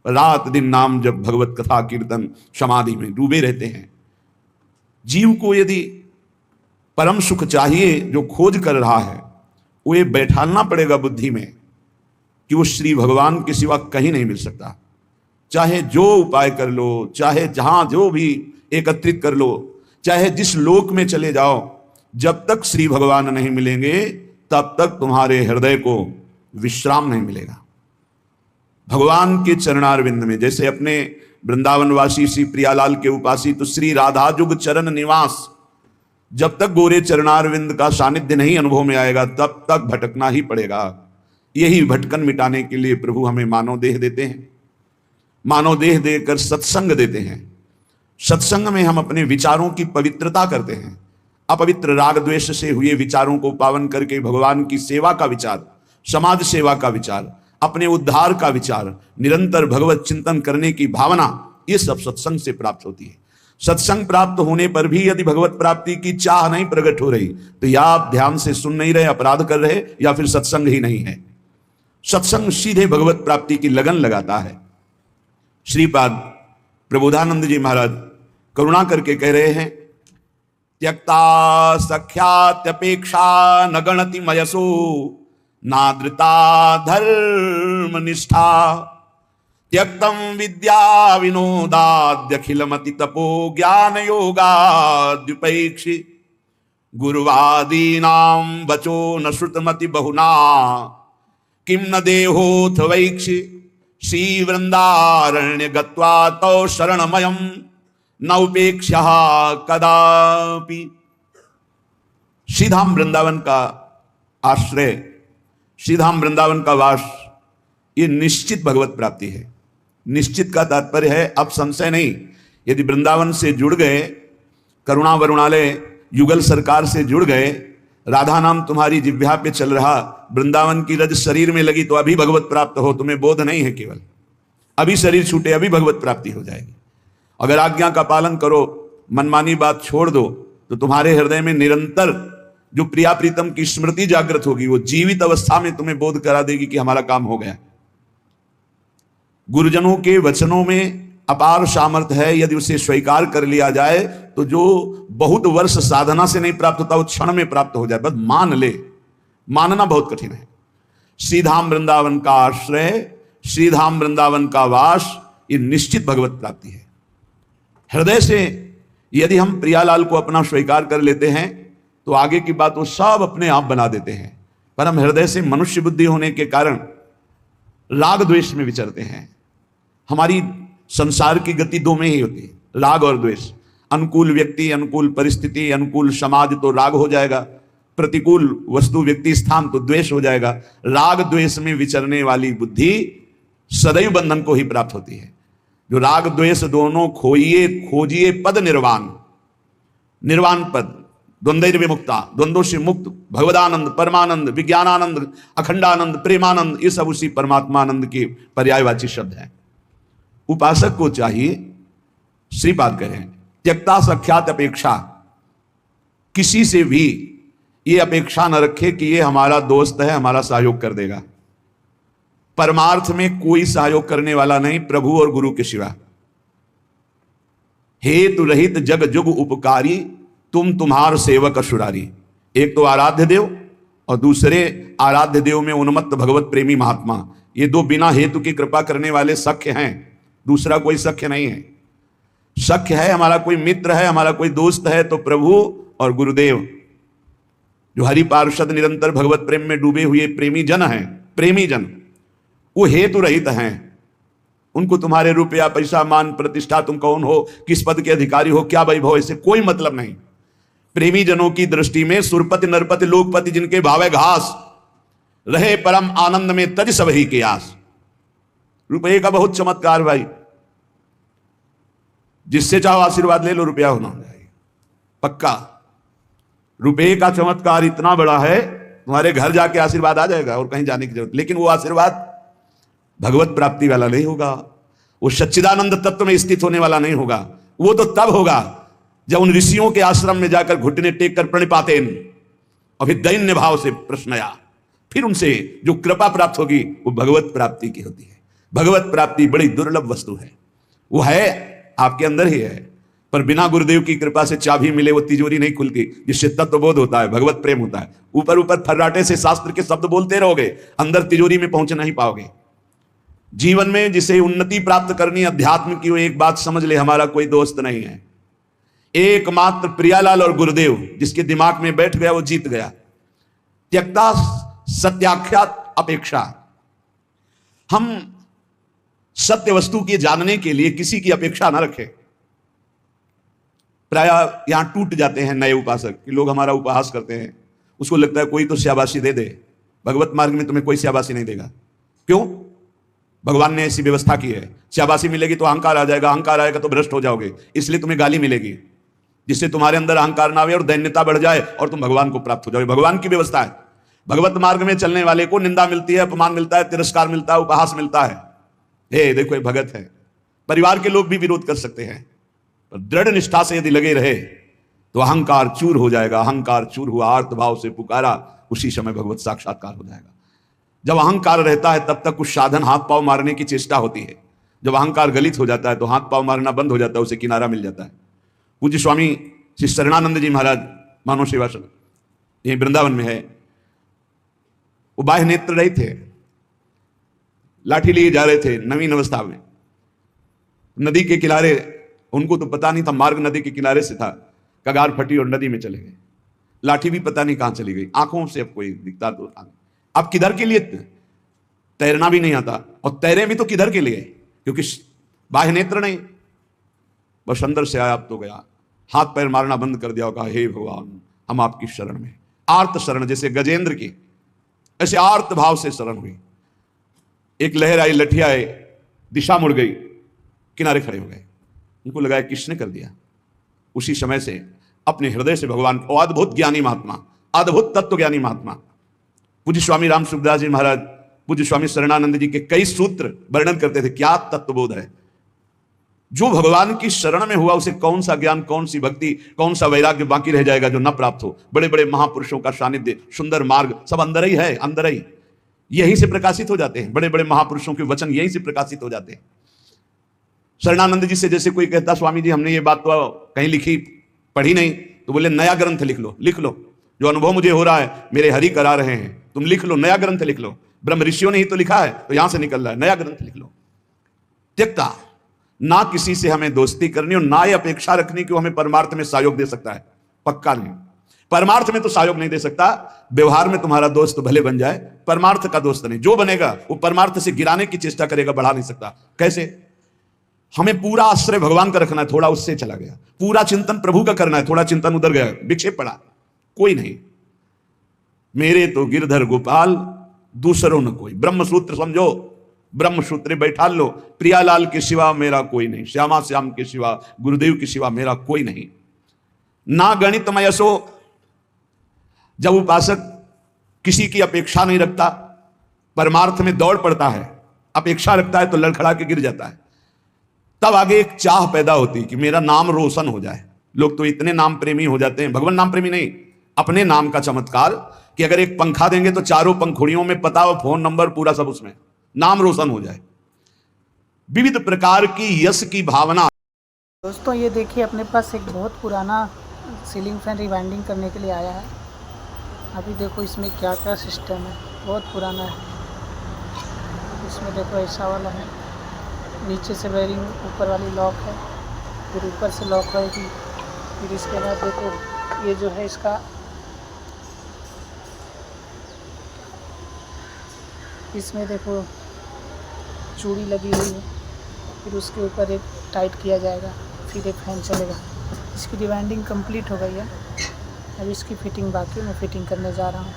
रात दिन नाम जब, भगवत कथा कीर्तन, समाधि में डूबे रहते हैं। जीव को यदि परम सुख चाहिए जो खोज कर रहा है, वो ये बैठालना पड़ेगा बुद्धि में कि वो श्री भगवान के सिवा कहीं नहीं मिल सकता। चाहे जो उपाय कर लो, चाहे जहां जो भी एकत्रित कर लो, चाहे जिस लोक में चले जाओ, जब तक श्री भगवान नहीं मिलेंगे तब तक तुम्हारे हृदय को विश्राम नहीं मिलेगा। भगवान के चरणारविंद में, जैसे अपने वृंदावनवासी श्री प्रियालाल के उपासी तो श्री राधा जुग चरण निवास, जब तक गोरे चरणारविंद का सानिध्य नहीं अनुभव में आएगा तब तक भटकना ही पड़ेगा। यही भटकन मिटाने के लिए प्रभु हमें मानव देह देते हैं, मानव देह देकर सत्संग देते हैं। सत्संग में हम अपने विचारों की पवित्रता करते हैं। अपवित्र राग द्वेष से हुए विचारों को पावन करके भगवान की सेवा का विचार, समाज सेवा का विचार, अपने उद्धार का विचार, निरंतर भगवत चिंतन करने की भावना, ये सब सत्संग से प्राप्त होती है। सत्संग प्राप्त होने पर भी यदि भगवत प्राप्ति की चाह नहीं प्रकट हो रही तो या आप ध्यान से सुन नहीं रहे, अपराध कर रहे, या फिर सत्संग ही नहीं है। सत्संग सीधे भगवत प्राप्ति की लगन लगाता है। श्रीपाद प्रबोधानंद जी महाराज करुणा करके कह रहे हैं, त्यक्ता सख्यात्यपेक्षा न गणति मयसो नादृता धर्म निष्ठा त्यक्तम विद्या विनोदाद्यखिलमति तपो ज्ञान योगाद्युपैक्षि गुरुवादीनां वचो न श्रुतमति बहुना किम न देहोथ वैक्षि श्री वृंदारण्य गत्वा तौ शरणमयम न उपेक्षा कदापि। श्रीधाम वृंदावन का आश्रय, श्रीधाम वृंदावन का वास, ये निश्चित भगवत प्राप्ति है। निश्चित का तात्पर्य है अब संशय नहीं। यदि वृंदावन से जुड़ गए, करुणा वरुणालय युगल सरकार से जुड़ गए, राधा नाम तुम्हारी जिह्वा पे चल रहा, वृंदावन की रज शरीर में लगी तो अभी भगवत प्राप्त हो, तुम्हें बोध नहीं है केवल, अभी शरीर छूटे अभी भगवत प्राप्ति हो जाएगी। अगर आज्ञा का पालन करो, मनमानी बात छोड़ दो, तो तुम्हारे हृदय में निरंतर जो प्रिया प्रीतम की स्मृति जागृत होगी, वो जीवित अवस्था में तुम्हें बोध करा देगी कि हमारा काम हो गया। गुरुजनों के वचनों में अपार सामर्थ्य है। यदि उसे स्वीकार कर लिया जाए तो जो बहुत वर्ष साधना से नहीं प्राप्त होता वो क्षण में प्राप्त हो जाए। बस मान ले, मानना बहुत कठिन है। श्रीधाम वृंदावन का आश्रय, श्रीधाम वृंदावन का वास, ये निश्चित भगवत प्राप्ति है। हृदय से यदि हम प्रियालाल को अपना स्वीकार कर लेते हैं तो आगे की बात वो सब अपने आप बना देते हैं। पर हम हृदय से मनुष्य बुद्धि होने के कारण राग द्वेष में विचरते हैं। हमारी संसार की गति दो में ही होती है, राग और द्वेष। अनुकूल व्यक्ति, अनुकूल परिस्थिति, अनुकूल समाज तो राग हो जाएगा, प्रतिकूल वस्तु व्यक्ति स्थान तो द्वेष हो जाएगा। राग द्वेष में विचरने वाली बुद्धि सदैव बंधन को ही प्राप्त होती है। जो राग द्वेष दोनों खोइए, खोजिए पद निर्वाण, निर्वाण पद, द्वंद्व विमुक्ता, द्वंद्वों से मुक्त, भगवदानंद, परमानंद, विज्ञानानंद, अखंडानंद, प्रेमानंद, ये सब उसी परमात्मानंद के पर्यायवाची शब्द हैं। उपासक को चाहिए, श्रीपाद करें, त्यक्ता सख्यात अपेक्षा, किसी से भी ये अपेक्षा न रखे कि ये हमारा दोस्त है, हमारा सहयोग कर देगा। परमार्थ में कोई सहयोग करने वाला नहीं प्रभु और गुरु के सिवा। हेतु रहित जग जुग उपकारी, तुम तुम्हार सेवक असुरारी। एक तो आराध्य देव और दूसरे आराध्य देव में उन्मत्त भगवत प्रेमी महात्मा, ये दो बिना हेतु की कृपा करने वाले सख्य हैं। दूसरा कोई सख्य नहीं है। सख्य है, हमारा कोई मित्र है, हमारा कोई दोस्त है तो प्रभु और गुरुदेव, जो हरि पार्षद निरंतर भगवत प्रेम में डूबे हुए प्रेमी जन हैं। प्रेमी जन वो हेतु रहित हैं। उनको तुम्हारे रुपया पैसा मान प्रतिष्ठा, तुम कौन हो, किस पद के अधिकारी हो, क्या वैभव, इससे कोई मतलब नहीं। प्रेमी जनों की दृष्टि में सुरपति नरपति लोकपति जिनके भावे घास, रहे परम आनंद में तज सब ही के आस। रुपये का बहुत चमत्कार भाई, जिससे चाहो आशीर्वाद ले लो, रुपया होना चाहिए पक्का। रुपये का चमत्कार इतना बड़ा है, तुम्हारे घर जाके आशीर्वाद आ जाएगा और कहीं जाने की जरूरत। लेकिन वो आशीर्वाद भगवत प्राप्ति वाला नहीं होगा, वो सच्चिदानंद तत्व में स्थित होने वाला नहीं होगा। वो तो तब होगा जब उन ऋषियों के आश्रम में जाकर घुटने टेक कर प्रणिपाते और फिर दैन्य भाव से प्रश्न आया, फिर उनसे जो कृपा प्राप्त होगी वो भगवत प्राप्ति की होती है। भगवत प्राप्ति बड़ी दुर्लभ वस्तु है। वो है आपके अंदर ही है, पर बिना गुरुदेव की कृपा से चाबी मिले वो तिजोरी नहीं खुलती, जिससे तत्वबोध होता है, भगवत प्रेम होता है। ऊपर ऊपर फर्राटे से शास्त्र के शब्द बोलते रहोगे, अंदर तिजोरी में पहुंच नहीं पाओगे। जीवन में जिसे उन्नति प्राप्त करनी अध्यात्म की, वो एक बात समझ ले, हमारा कोई दोस्त नहीं है, एकमात्र प्रियालाल और गुरुदेव। जिसके दिमाग में बैठ गया वो जीत गया। त्यक्ता सत्याख्यात अपेक्षा। हम सत्य वस्तु के जानने के लिए किसी की अपेक्षा ना रखें। प्राय यहां टूट जाते हैं नए उपासक कि लोग हमारा उपहास करते हैं, उसको लगता है कोई तो शाबाशी दे दे। भगवत मार्ग में तुम्हें कोई शाबाशी नहीं देगा। क्यों? भगवान ने ऐसी व्यवस्था की है। शाबाशी मिलेगी तो अहंकार आ जाएगा, अहंकार आएगा तो भ्रष्ट हो जाओगे, इसलिए तुम्हें गाली मिलेगी, जिससे तुम्हारे अंदर अहंकार ना आवे और दैन्यता बढ़ जाए और तुम भगवान को प्राप्त हो जाओगे। भगवान की व्यवस्था है। भगवत मार्ग में चलने वाले को निंदा मिलती है, अपमान मिलता है, तिरस्कार मिलता है, उपहास मिलता है। हे देखो ये भगत है। परिवार के लोग भी विरोध कर सकते हैं, पर दृढ़ निष्ठा से यदि लगे रहे तो अहंकार चूर हो जाएगा। अहंकार चूर हुआ, आर्त भाव से पुकारा, उसी समय भगवत साक्षात्कार हो जाएगा। जब अहंकार रहता है तब तक कुछ साधन हाथ पांव मारने की चेष्टा होती है। जब अहंकार गलित हो जाता है तो हाथ पांव मारना बंद हो जाता है, उसे किनारा मिल जाता है। पूज्य स्वामी श्री शरणानंद जी महाराज मानव सेवा सदन यही वृंदावन में है। वो बाह्य नेत्र रहित थे, लाठी लिए जा रहे थे नवीन अवस्था में, नदी के किनारे। उनको तो पता नहीं था, मार्ग नदी के किनारे से था, कगार फटी और नदी में चले गए। लाठी भी पता नहीं कहां चली गई, आंखों से अब कोई दिखता तो था। अब किधर के लिए? तैरना भी नहीं आता, और तैरे भी तो किधर के लिए? क्योंकि बाह्य नेत्र नहीं। बस अंदर से आया, अब तो गया, हाथ पैर मारना बंद कर दिया और कहा हे भगवान हम आपकी शरण में। आर्त शरण, जैसे गजेंद्र की, ऐसे आर्त भाव से शरण हुई। एक लहर आई, लठिया आई, दिशा मुड़ गई, किनारे खड़े हो गए। उनको लगा किसने कर दिया। उसी समय से अपने हृदय से भगवान को, अद्भुत ज्ञानी महात्मा, अद्भुत तत्व ज्ञानी महात्मा पूज्य स्वामी राम सुखदास जी महाराज, पूज्य स्वामी शरणानंद जी के कई सूत्र वर्णन करते थे। क्या तत्वबोध है। जो भगवान की शरण में हुआ उसे कौन सा ज्ञान, कौन सी भक्ति, कौन सा वैराग्य बाकी रह जाएगा जो न प्राप्त हो। बड़े बड़े महापुरुषों का सानिध्य, सुंदर मार्ग सब अंदर ही है, अंदर ही यहीं से प्रकाशित हो जाते हैं। बड़े बड़े महापुरुषों के वचन यहीं से प्रकाशित हो जाते हैं। शरणानंद जी से जैसे कोई कहता स्वामी जी हमने ये बात तो कहीं लिखी पढ़ी नहीं, तो बोले नया ग्रंथ लिख लो, लिख लो। जो अनुभव मुझे हो रहा है मेरे हरि करा रहे हैं, तुम लिख लो, नया ग्रंथ लिख लो। ब्रह्म ऋषियों ने ही तो लिखा है, तो यहां से निकल रहा है, नया ग्रंथ लिख लो। त्यक्ता, ना किसी से हमें दोस्ती करनी और ना ये अपेक्षा रखनी कि वो हमें परमार्थ में सहयोग दे सकता है। पक्का नहीं, परमार्थ में तो सहयोग नहीं दे सकता। व्यवहार में तुम्हारा दोस्त भले बन जाए, परमार्थ का दोस्त नहीं। जो बनेगा वो परमार्थ से गिराने की चेष्टा करेगा, बढ़ा नहीं सकता। कैसे? हमें पूरा आश्रय भगवान का रखना है, थोड़ा उससे चला गया। पूरा चिंतन प्रभु का करना है, थोड़ा चिंतन उधर गया, विक्षेप पड़ा, कोई नहीं। मेरे तो गिरधर गोपाल, दूसरों न कोई। ब्रह्म सूत्र समझो, ब्रह्म सूत्र बैठा लो। प्रियालाल के सिवा मेरा कोई नहीं, श्यामा श्याम के सिवा, गुरुदेव के सिवा मेरा कोई नहीं। ना गणितमय सो। जब उपासक किसी की अपेक्षा नहीं रखता, परमार्थ में दौड़ पड़ता है, अपेक्षा रखता है तो लड़खड़ा के गिर जाता है। तब आगे एक चाह पैदा होती कि मेरा नाम रोशन हो जाए। लोग तो इतने नाम प्रेमी हो जाते हैं, भगवान नाम प्रेमी नहीं, अपने नाम का चमत्कार, कि अगर एक पंखा देंगे तो चारों पंखुड़ियों में पता हो, फोन नंबर पूरा सब उसमें, नाम रोशन हो जाए। विविध प्रकार की यश की भावना। दोस्तों ये देखिए अपने पास एक बहुत पुराना सीलिंग फैन रिवाइंडिंग करने के लिए आया है। अभी देखो इसमें क्या क्या सिस्टम है, बहुत पुराना है। इसमें देखो ऐसा वाला है, नीचे से बेरिंग, ऊपर वाली लॉक है, फिर ऊपर से लॉक होगी। फिर इसके बाद देखो ये जो है इसका, इसमें देखो चूड़ी लगी हुई है। फिर उसके ऊपर एक टाइट किया जाएगा, फिर एक फैन चलेगा। इसकी रिवाइंडिंग कंप्लीट हो गई है, अब इसकी फिटिंग बाकी, मैं फिटिंग करने जा रहा हूँ।